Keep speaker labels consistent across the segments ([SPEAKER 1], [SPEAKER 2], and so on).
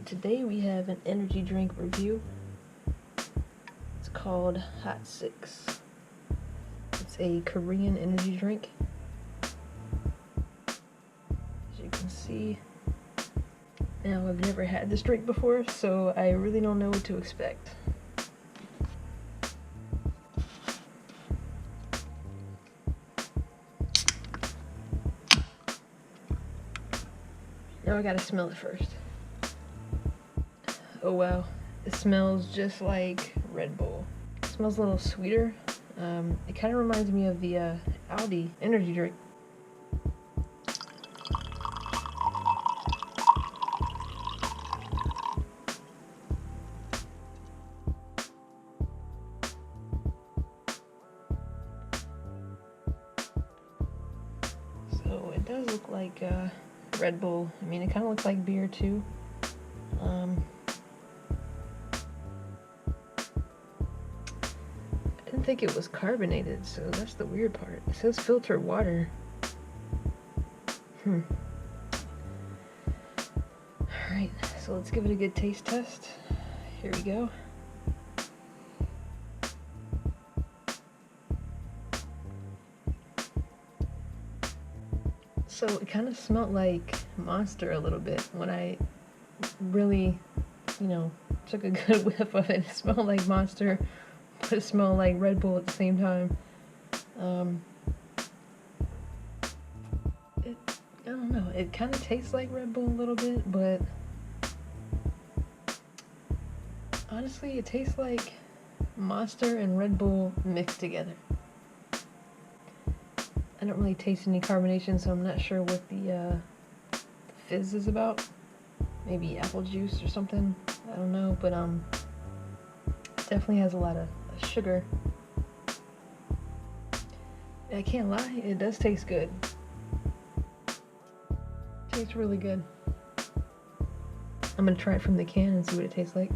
[SPEAKER 1] Today we have an energy drink review. It's called Hot 6. It's a Korean energy drink. As you can see, now I've never had this drink before, so I really don't know what to expect. Now I gotta smell it first. Oh wow, it smells just like Red Bull. It smells a little sweeter. It kind of reminds me of the Aldi energy drink. So it does look like Red Bull. I mean, it kind of looks like beer too. I didn't think it was carbonated, so that's the weird part. It says filtered water. Alright, so let's give it a good taste test. Here we go. So it kind of smelled like Monster a little bit when I really, took a good whiff of it. It smelled like Monster, but it smelled like Red Bull at the same time. I don't know, it kind of tastes like Red Bull a little bit, but honestly it tastes like Monster and Red Bull mixed together. I don't really taste any carbonation, so I'm not sure what the fizz is about. Maybe apple juice or something, I don't know, but it definitely has a lot of sugar. I can't lie, it does taste good. Tastes really good. I'm gonna try it from the can and see what it tastes like.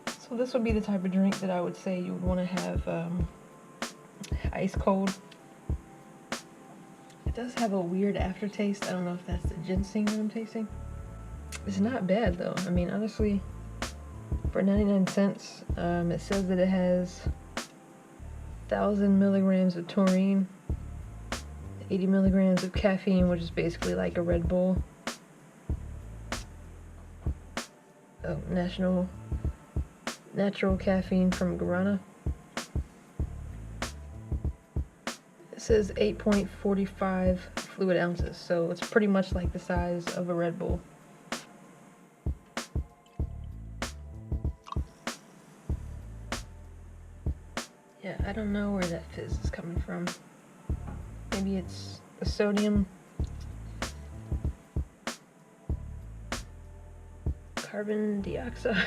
[SPEAKER 1] So this would be the type of drink that I would say you would want to have ice cold. It does have a weird aftertaste. I don't know if that's the ginseng that I'm tasting. It's not bad though. I mean, honestly, for 99 cents, it says that it has 1,000 milligrams of taurine, 80 milligrams of caffeine, which is basically like a Red Bull. Oh, natural caffeine from guarana. It says 8.45 fluid ounces, so it's pretty much like the size of a Red Bull. Yeah, I don't know where that fizz is coming from. Maybe it's the sodium. Carbon dioxide.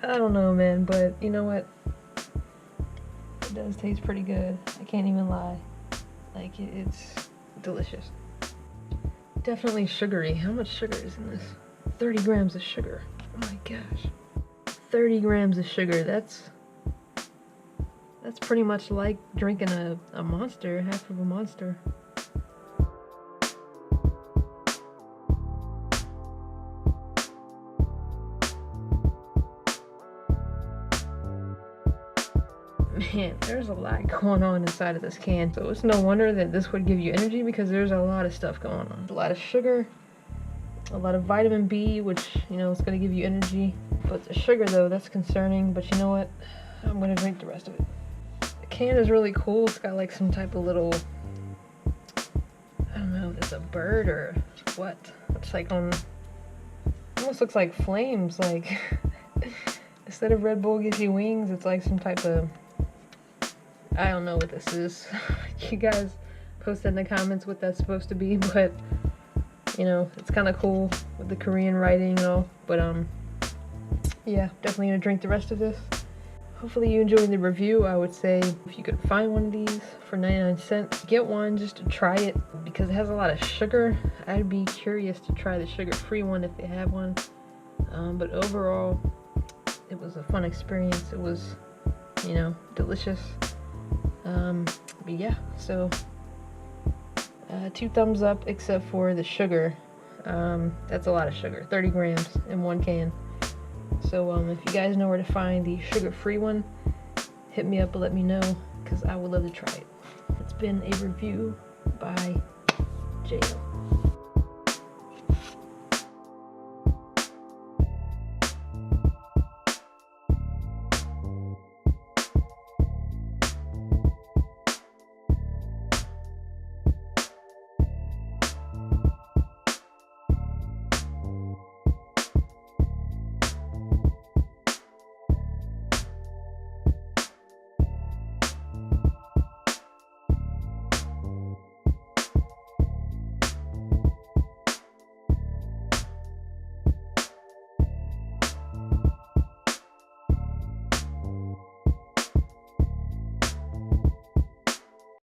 [SPEAKER 1] I don't know, man, but you know what? It does taste pretty good. I can't even lie. Like, it's delicious. Definitely sugary. How much sugar is in this? 30 grams of sugar. Oh my gosh. 30 grams of sugar. That's pretty much like drinking a Monster, half of a Monster. Man, there's a lot going on inside of this can. So it's no wonder that this would give you energy, because there's a lot of stuff going on. A lot of sugar, a lot of vitamin B, which, is going to give you energy. But the sugar, though, that's concerning. But you know what? I'm going to drink the rest of it. The can is really cool. It's got like some type of little, I don't know, it's a bird or what? It's like almost looks like flames. Like, instead of Red Bull gives you wings, it's like some type of, I don't know what this is. You guys post in the comments what that's supposed to be, but it's kind of cool with the Korean writing and all. But yeah, definitely gonna drink the rest of this. Hopefully you enjoyed the review. I would say if you could find one of these for 99 cents, get one just to try it, because it has a lot of sugar. I'd be curious to try the sugar-free one if they have one. But overall, it was a fun experience. It was, delicious. But yeah, so 2 thumbs up except for the sugar. That's a lot of sugar, 30 grams in 1 can. So if you guys know where to find the sugar-free one, hit me up and let me know, because I would love to try it. It's been a review by JL.